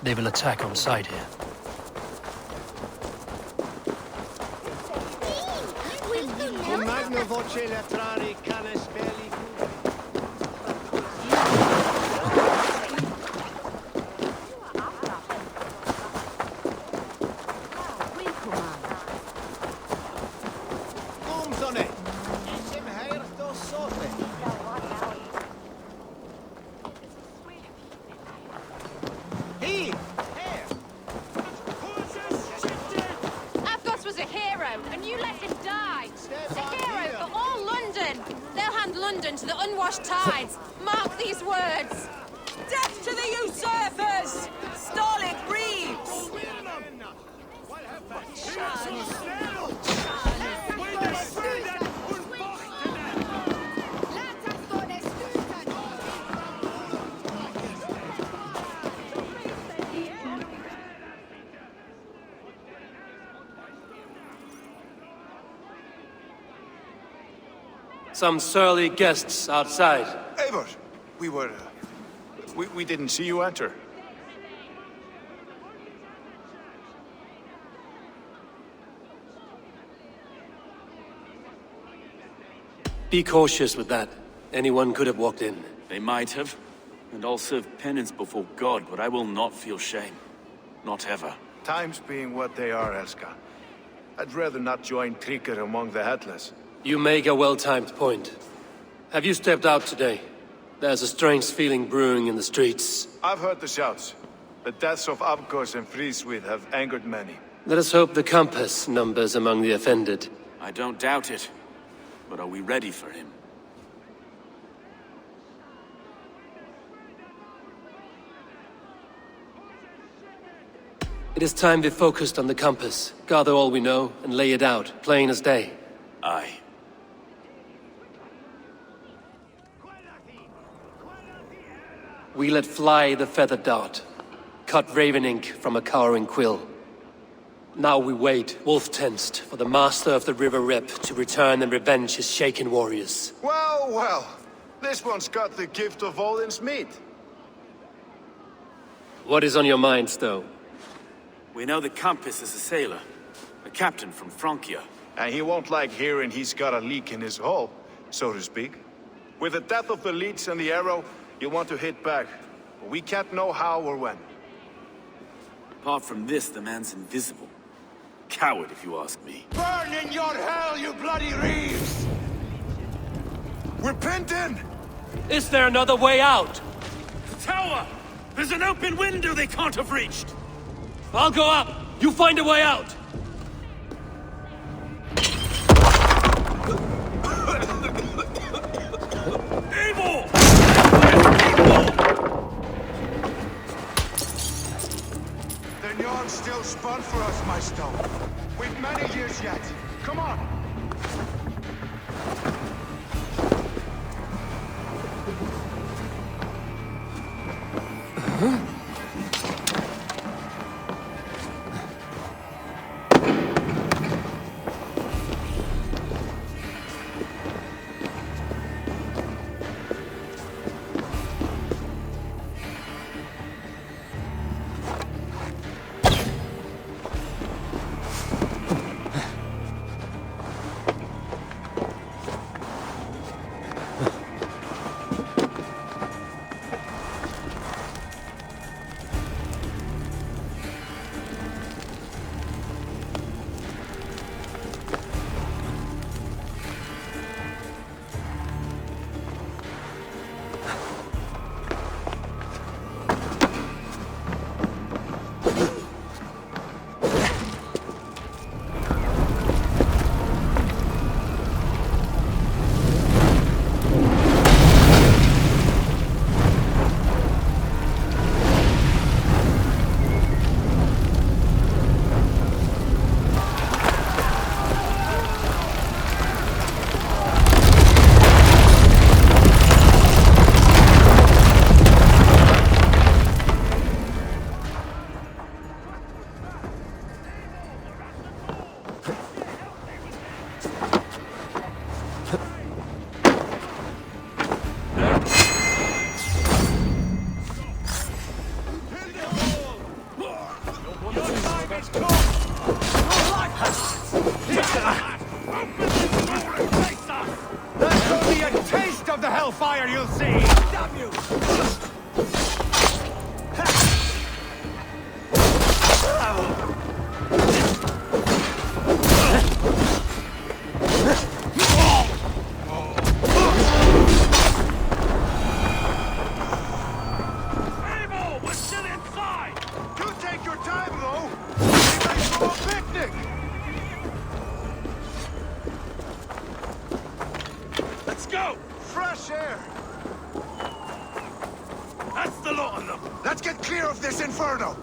They will attack on sight here. To the unwashed tides. Mark these words. Death to the usurpers! Stolid Reeves! Some surly guests outside. Eivor, we didn't see you enter. Be cautious with that. Anyone could have walked in. They might have. And I'll serve penance before God, but I will not feel shame. Not ever. Times being what they are, Elska. I'd rather not join Tryggr among the Headless. You make a well-timed point. Have you stepped out today? There's a strange feeling brewing in the streets. I've heard the shouts. The deaths of Abkos and Friswith have angered many. Let us hope the compass numbers among the offended. I don't doubt it. But are we ready for him? It is time we focused on the compass, gather all we know, and lay it out, plain as day. Aye. We let fly the feathered dart, cut raven ink from a cowering quill. Now we wait, wolf-tensed, for the master of the River Rep to return and revenge his shaken warriors. Well, well. This one's got the gift of Odin's meat. What is on your minds, though? We know that Campus is a sailor, a captain from Francia. And he won't like hearing he's got a leak in his hull, so to speak. With the death of the leech and the arrow, you want to hit back, but we can't know how or when. Apart from this, the man's invisible. Coward, if you ask me. Burn in your hell, you bloody Reeves! We're pinned in! Is there another way out? The tower! There's an open window they can't have reached! I'll go up! You find a way out! Eivor! The yarn's still spun for us, my stone. We've many years yet. Come on! fire, you'll see! Damn you! Eivor, we're still inside! You take your time, though! We may throw a picnic! Let's go! Fresh air! That's the lot of them! Let's get clear of this inferno!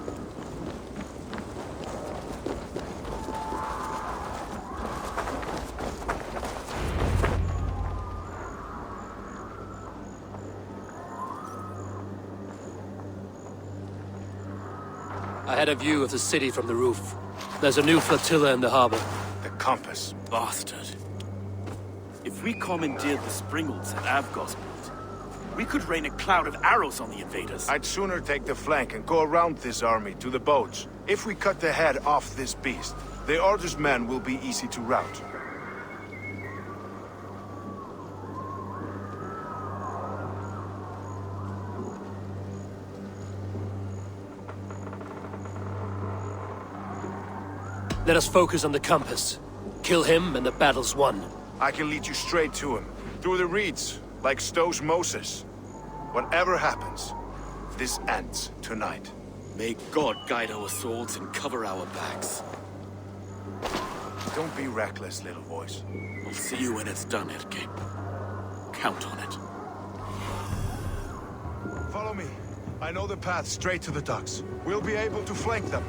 I had a view of the city from the roof. There's a new flotilla in the harbor. The compass. Bastard. If we commandeered the Springolds at Avgosport, we could rain a cloud of arrows on the invaders. I'd sooner take the flank and go around this army to the boats. If we cut the head off this beast, the Order's men will be easy to rout. Let us focus on the compass. Kill him and the battle's won. I can lead you straight to him, through the reeds, like Stowe's Moses. Whatever happens, this ends tonight. May God guide our swords and cover our backs. Don't be reckless, little voice. We'll see you when it's done, Erke. Count on it. Follow me. I know the path straight to the docks. We'll be able to flank them.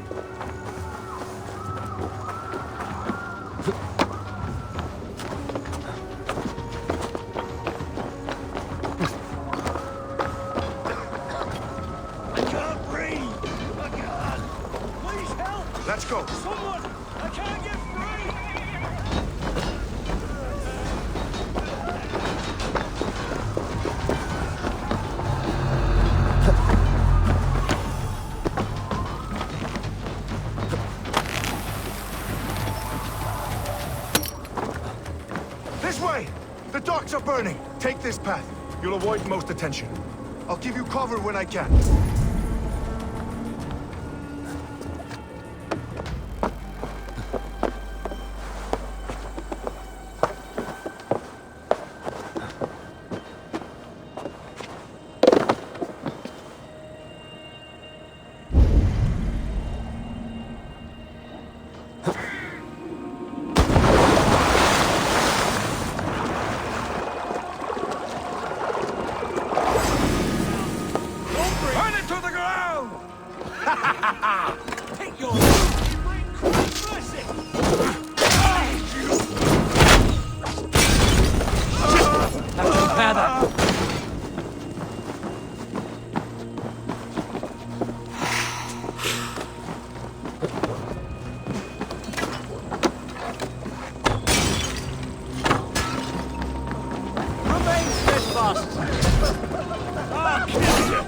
Let's go. Someone! I can't get free! This way! The docks are burning. Take this path. You'll avoid most attention. I'll give you cover when I can. Take your... Mercy! Have to repair that. Remain steadfast! I'll kill you!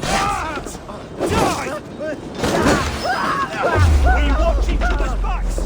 Die! We watch each other's backs!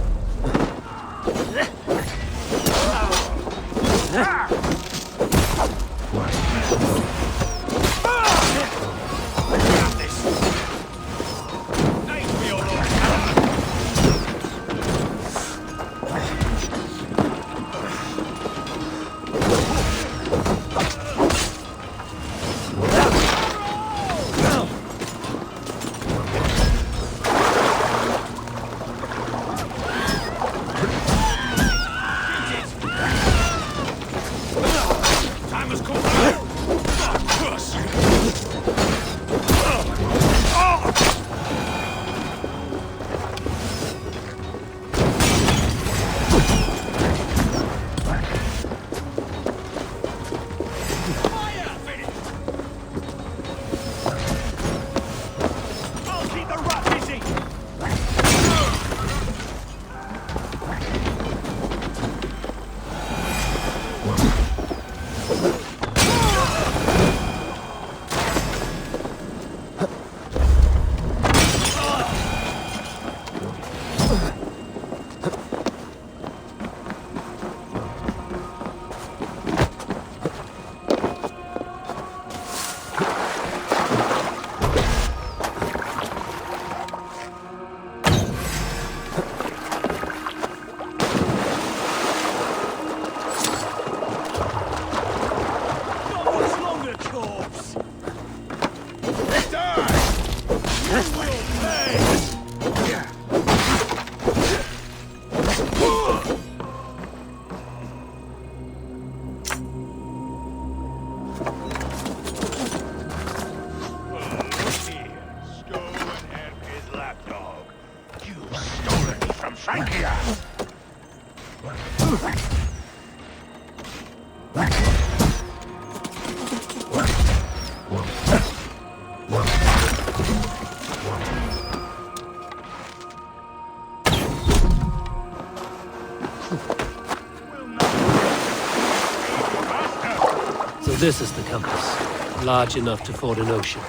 So this is the compass, large enough to ford an ocean.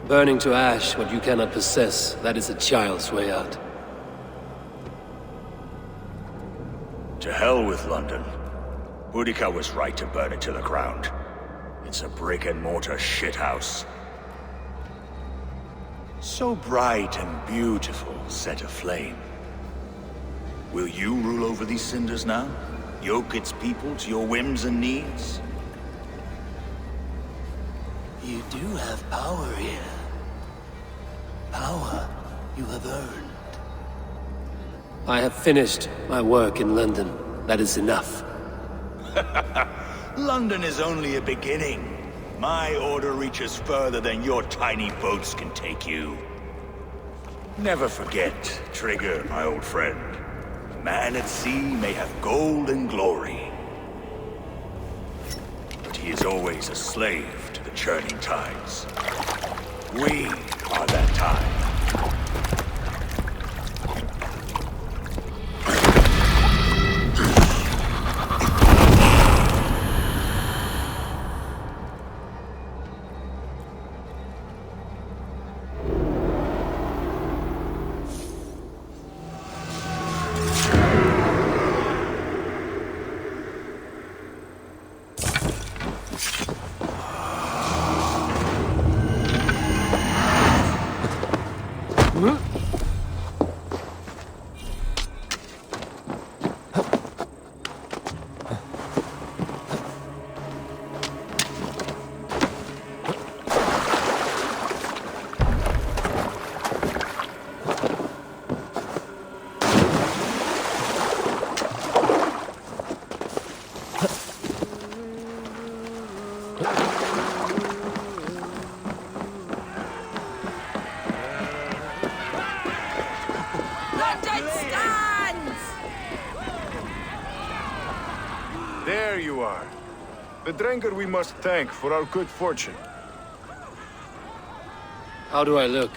Burning to ash what you cannot possess, that is a child's way out. To hell with London. Boudica was right to burn it to the ground. It's a brick-and-mortar shithouse. So bright and beautiful, set aflame. Will you rule over these cinders now? Yoke its people to your whims and needs? You do have power here. Power you have earned. I have finished my work in London. That is enough. London is only a beginning. My order reaches further than your tiny boats can take you. Never forget, Trigger, my old friend. A man at sea may have gold and glory, but he is always a slave to the churning tides. We are that tide. London stands! There you are. The Drenker we must thank for our good fortune. How do I look?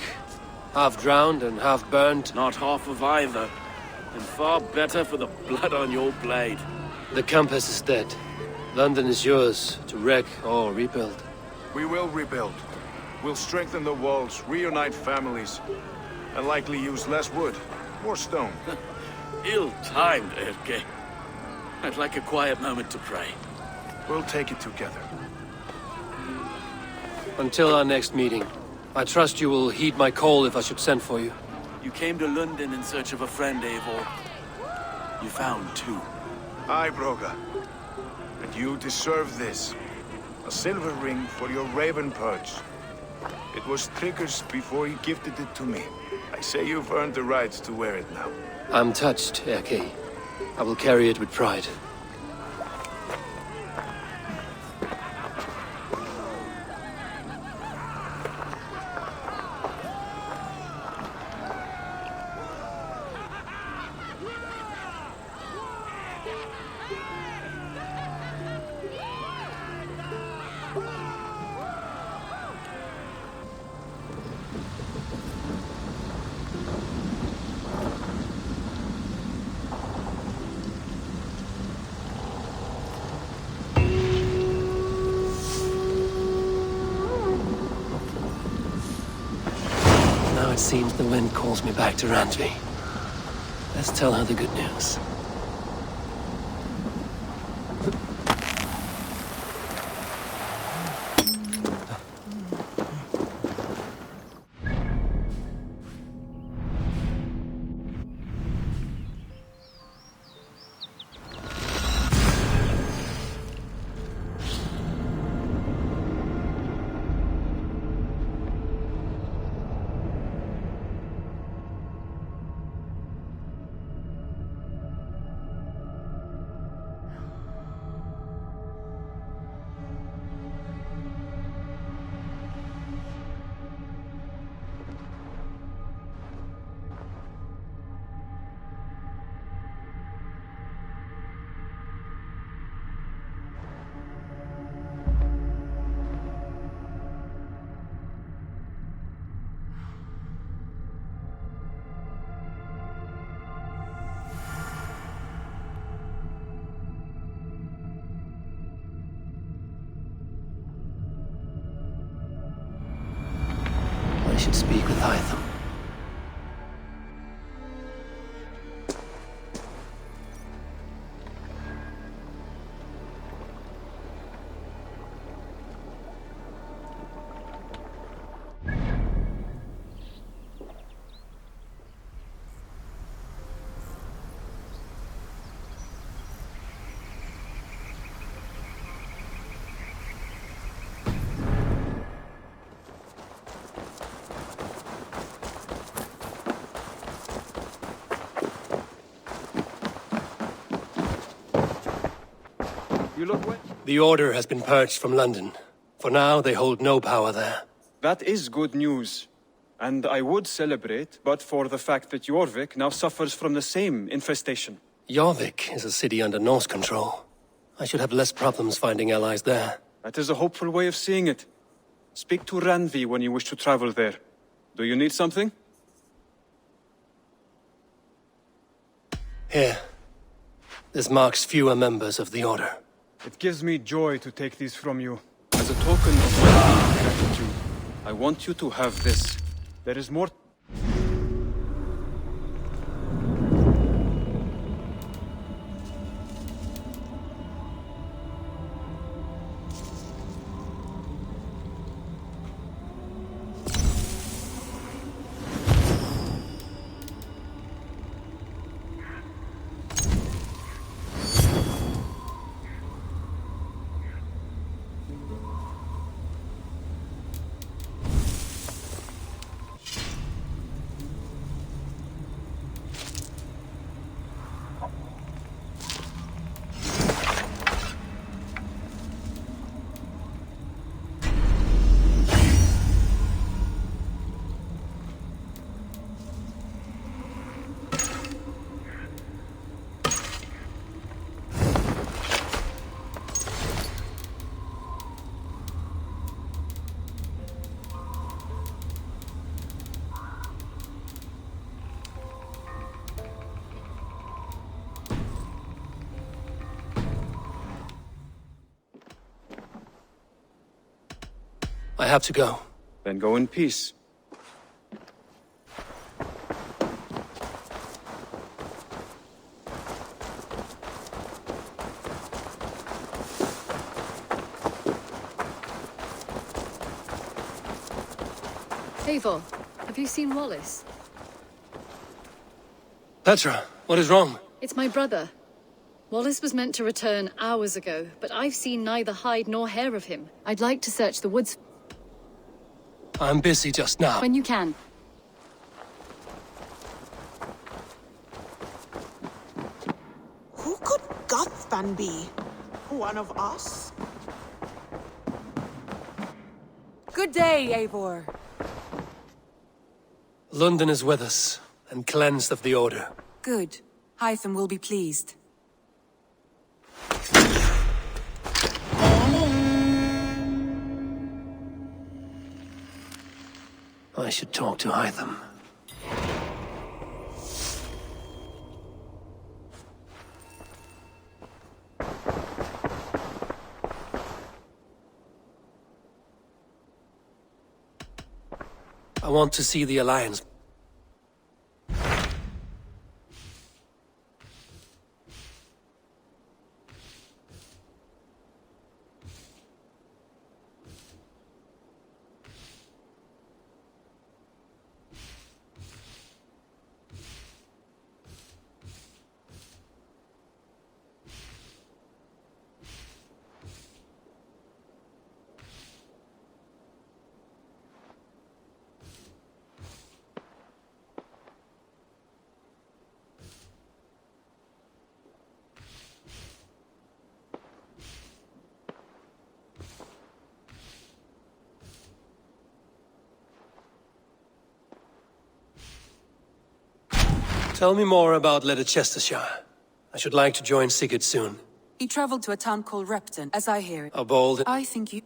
Half drowned and half burned? Not half of either. And far better for the blood on your blade. The compass is dead. London is yours, to wreck or rebuild. We will rebuild. We'll strengthen the walls, reunite families, and likely use less wood, more stone. Ill-timed, Erke. I'd like a quiet moment to pray. We'll take it together. Until our next meeting, I trust you will heed my call if I should send for you. You came to London in search of a friend, Eivor. You found two. Aye, Broga. And you deserve this. A silver ring for your raven perch. It was Trigger's before he gifted it to me. I say you've earned the right to wear it now. I'm touched, Erke. I will carry it with pride. Now it seems the wind calls me back to Randvi. Let's tell her the good news. I should speak with Hytham. You look wet. The Order has been purged from London. For now, they hold no power there. That is good news. And I would celebrate, but for the fact that Jorvik now suffers from the same infestation. Jorvik is a city under Norse control. I should have less problems finding allies there. That is a hopeful way of seeing it. Speak to Randvi when you wish to travel there. Do you need something? Here. This marks fewer members of the Order. It gives me joy to take these from you. As a token of my deep gratitude, I want you to have this. There is more... I have to go. Then go in peace. Eivor, have you seen Wallace? Petra, what is wrong? It's my brother. Wallace was meant to return hours ago, but I've seen neither hide nor hair of him. I'd like to search the woods I'm busy just now. when you can. Who could Gutspan be? One of us? Good day, Eivor. London is with us, and cleansed of the Order. Good. Hytham will be pleased. I should talk to Hytham. I want to see the Alliance. Tell me more about Leicestershire. I should like to join Sigurd soon. He traveled to a town called Repton, as I hear it. A bold... I think you...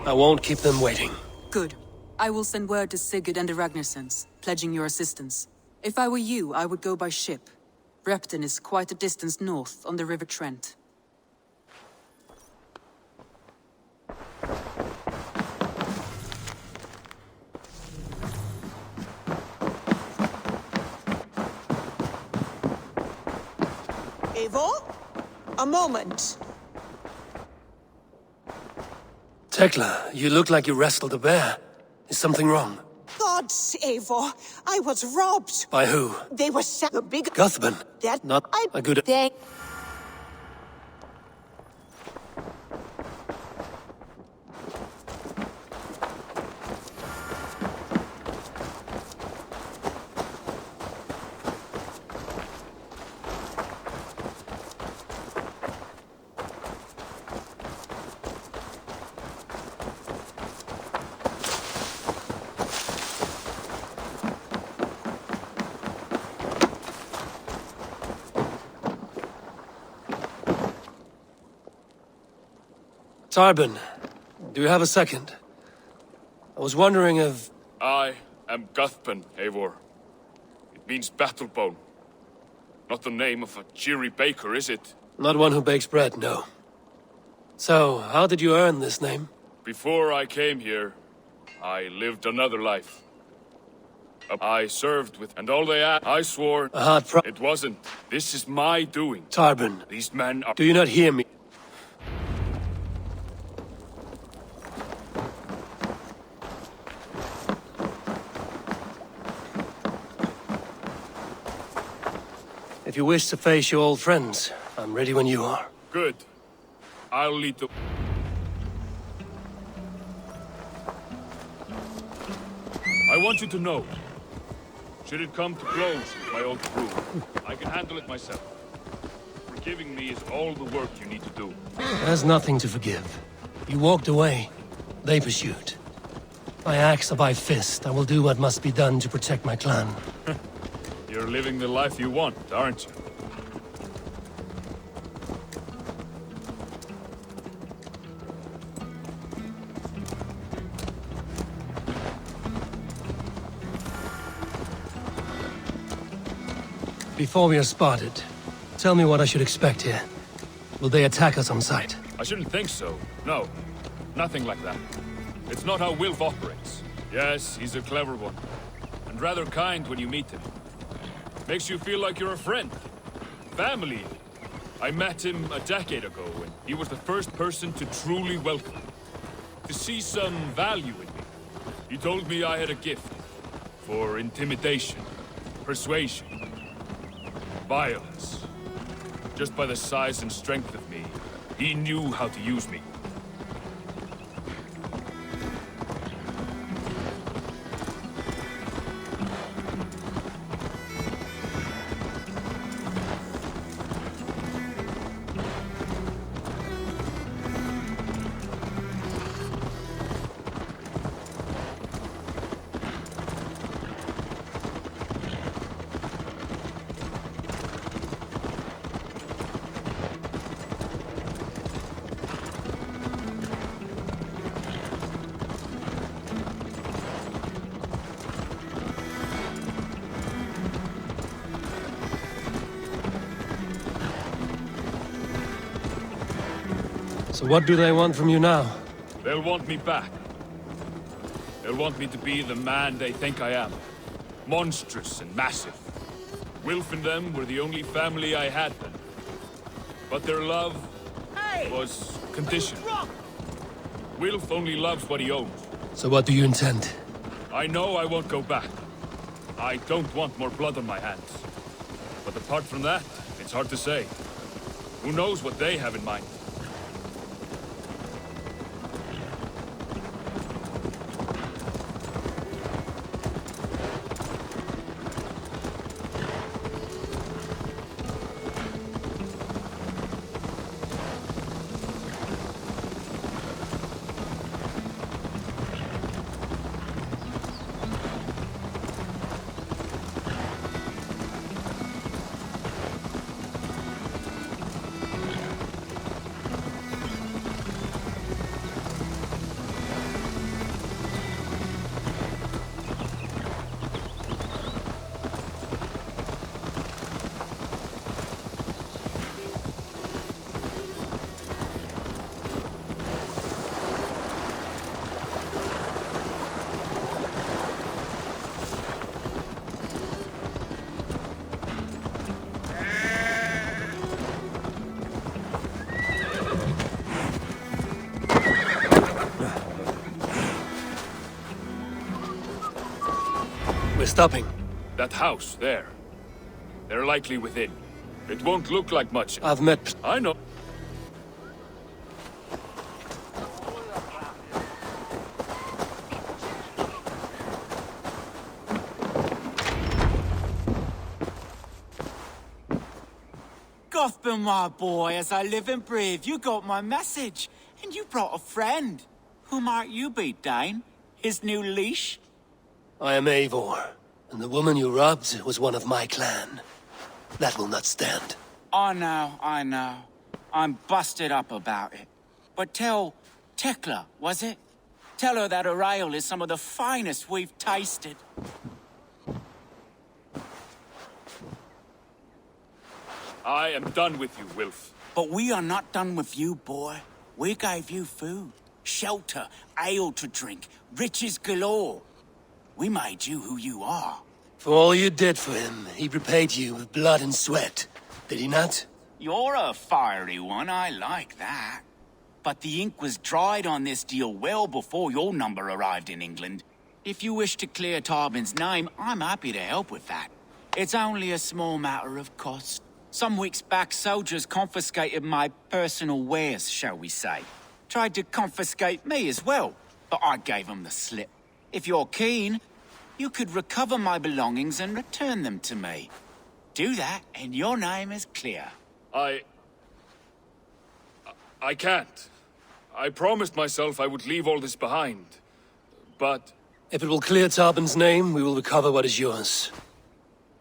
I won't keep them waiting. Good. I will send word to Sigurd and the Ragnarsons, pledging your assistance. If I were you, I would go by ship. Repton is quite a distance north, on the River Trent. Eivor? A moment. Tekla, you look like you wrestled a bear. Is something wrong? Gods, Eivor, I was robbed. By who? They were the big... Guthman. That Not a good... They... Tarbin, do you have a second? I was wondering if... I am Guthpan, Eivor. It means battlebone. Not the name of a cheery baker, is it? Not one who bakes bread, no. So, how did you earn this name? Before I came here, I lived another life. I served with, and all they asked, I swore... A hard It wasn't. This is my doing. Tarbin, These men are... do you not hear me? If you wish to face your old friends, I'm ready when you are. Good. I'll lead the... I want you to know, should it come to blows with my old crew, I can handle it myself. Forgiving me is all the work you need to do. There's nothing to forgive. You walked away. They pursued. By axe or by fist, I will do what must be done to protect my clan. You're living the life you want, aren't you? Before we are spotted, tell me what I should expect here. Will they attack us on sight? I shouldn't think so. No. Nothing like that. It's not how Wilf operates. Yes, he's a clever one. And rather kind when you meet him. Makes you feel like you're a friend. Family. I met him a decade ago, and he was the first person to truly welcome me. To see some value in me. He told me I had a gift. For intimidation. Persuasion. Violence. Just by the size and strength of me, he knew how to use me. So what do they want from you now? They'll want me back. They'll want me to be the man they think I am. Monstrous and massive. Wilf and them were the only family I had then. But their love was conditional. Wilf only loves what he owns. So what do you intend? I know I won't go back. I don't want more blood on my hands. But apart from that, it's hard to say. Who knows what they have in mind? We're stopping. That house, there. They're likely within. It won't look like much. I've met... I know. Gotham, my boy, as I live and breathe, you got my message. And you brought a friend. Who might you be, Dane? His new leash? I am Eivor, and the woman you robbed was one of my clan. That will not stand. I know. I'm busted up about it. But tell Tekla, was it? Tell her that her ale is some of the finest we've tasted. I am done with you, Wilf. But we are not done with you, boy. We gave you food, shelter, ale to drink, riches galore. We made you who you are. For all you did for him, he repaid you with blood and sweat. Did he not? You're a fiery one, I like that. But the ink was dried on this deal well before your number arrived in England. If you wish to clear Tarbin's name, I'm happy to help with that. It's only a small matter of cost. Some weeks back, soldiers confiscated my personal wares, shall we say. Tried to confiscate me as well, but I gave them the slip. If you're keen, you could recover my belongings and return them to me. Do that, and your name is clear. I can't. I promised myself I would leave all this behind. But... If it will clear Tarbin's name, we will recover what is yours.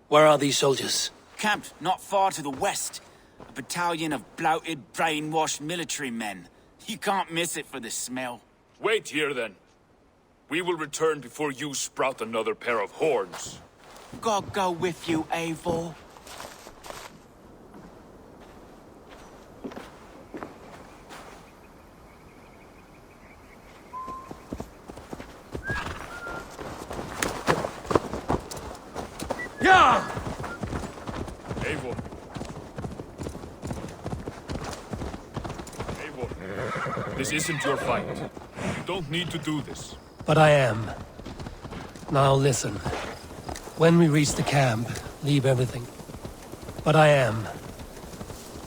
Where are these soldiers? Camped not far to the west. A battalion of bloated, brainwashed military men. You can't miss it for the smell. Wait here, then. We will return before you sprout another pair of horns. God go with you, Eivor. Yeah! Eivor. Eivor. This isn't your fight. You don't need to do this. But I am. Now listen. When we reach the camp, leave everything. But I am.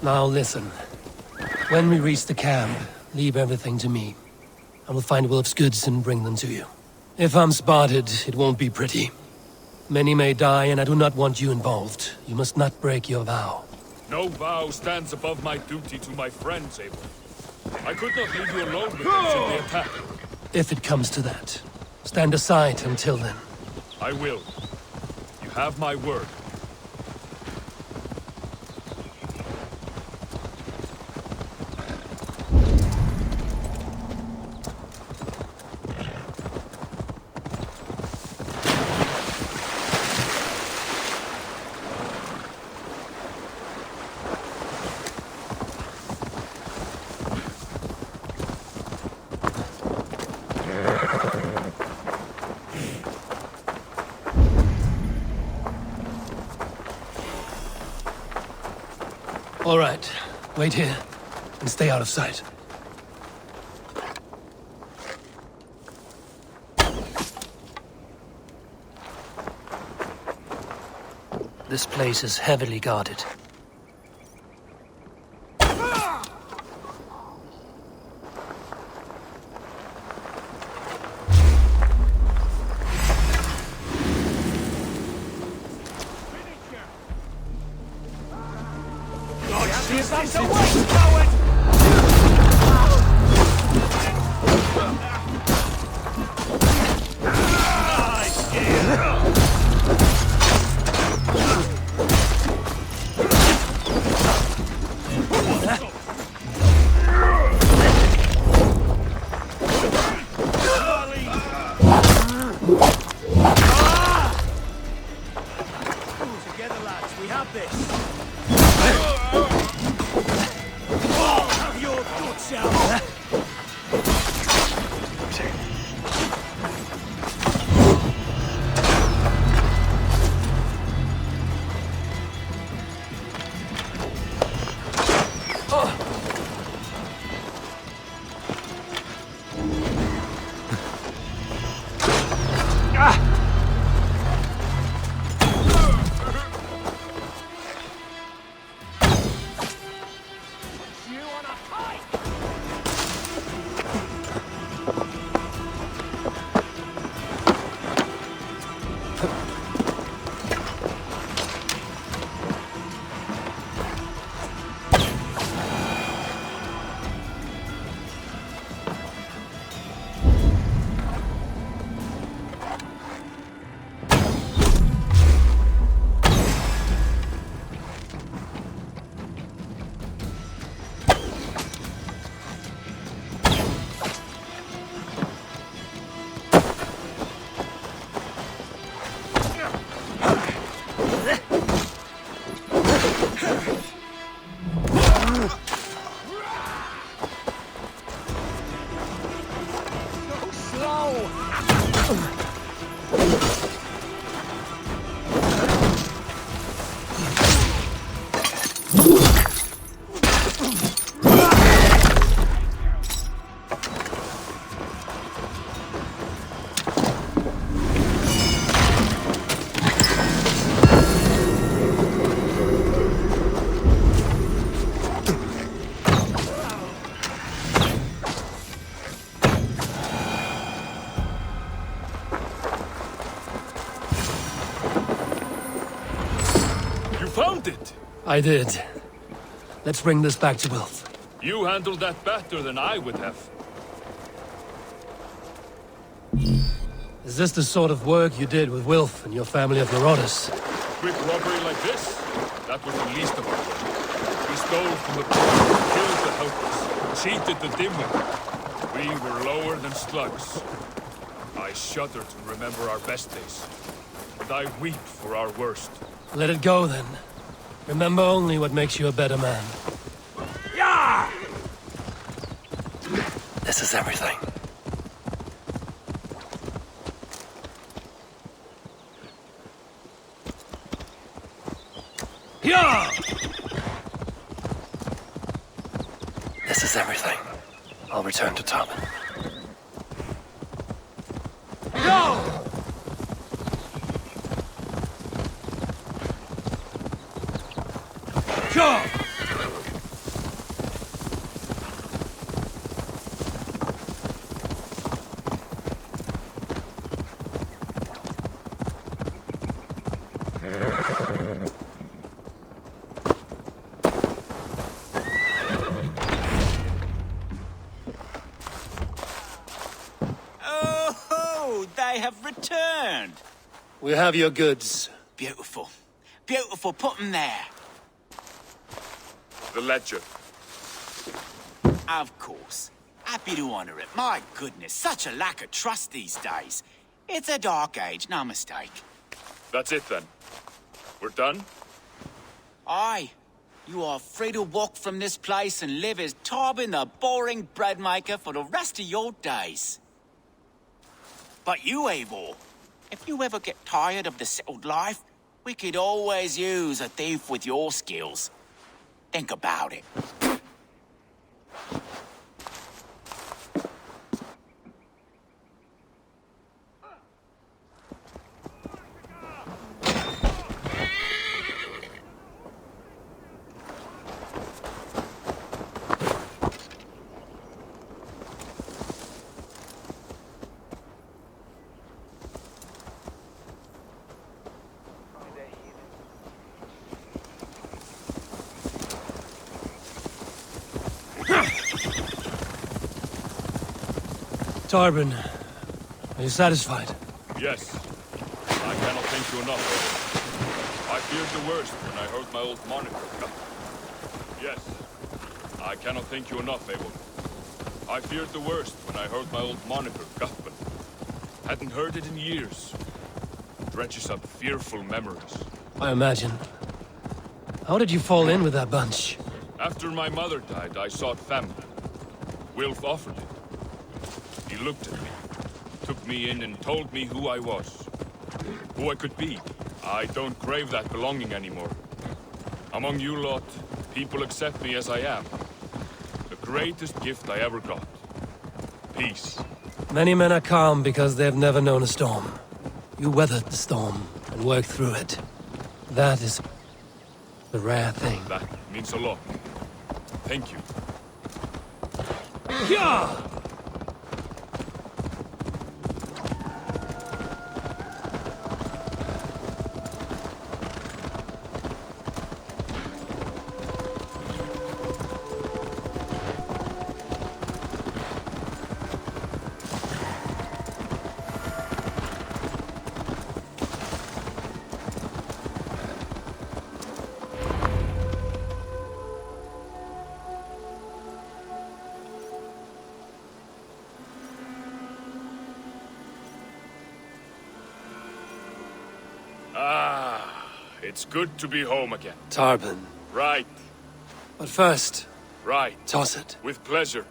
Now listen. When we reach the camp, leave everything to me. I will find Wilf's goods and bring them to you. If I'm spotted, it won't be pretty. Many may die, and I do not want you involved. You must not break your vow. No vow stands above my duty to my friends, Eivor. I could not leave you alone with them should they attack. If it comes to that. Stand aside until then. I will. You have my word. All right. Wait here and stay out of sight. This place is heavily guarded. I did. Let's bring this back to Wilf. You handled that better than I would have. Is this the sort of work you did with Wilf and your family of marauders? Quick robbery like this? That was the least of our work. We stole from the poor, killed the helpless, cheated the dimwitted. We were lower than slugs. I shudder to remember our best days. And I weep for our worst. Let it go, then. Remember only what makes you a better man. Yeah! This is everything. Yeah! This is everything. I'll return to Tobin. Go! Go! Oh, they have returned. We have your goods. Beautiful. Beautiful. Put them there. The ledger. Of course. Happy to honor it. My goodness, such a lack of trust these days. It's a dark age, no mistake. That's it then. We're done? Aye. You are free to walk from this place and live as Tobin the boring bread maker for the rest of your days. But you, Eivor, if you ever get tired of the settled life, we could always use a thief with your skills. Think about it. Tarbin, are you satisfied? Yes. I cannot thank you enough. I feared the worst when I heard my old moniker. Yes. I cannot thank you enough, Eivor. I feared the worst when I heard my old moniker, Guthman. Hadn't heard it in years. Dredges up fearful memories. I imagine. How did you fall in with that bunch? After my mother died, I sought family. Wilf offered it. He looked at me, took me in and told me who I was. Who I could be. I don't crave that belonging anymore. Among you lot, people accept me as I am. The greatest gift I ever got. Peace. Many men are calm because they've never known a storm. You weathered the storm and worked through it. That is the rare thing. That means a lot. Thank you. Yeah! It's good to be home again. Tarbin. Right. But first, Right. toss it. With pleasure.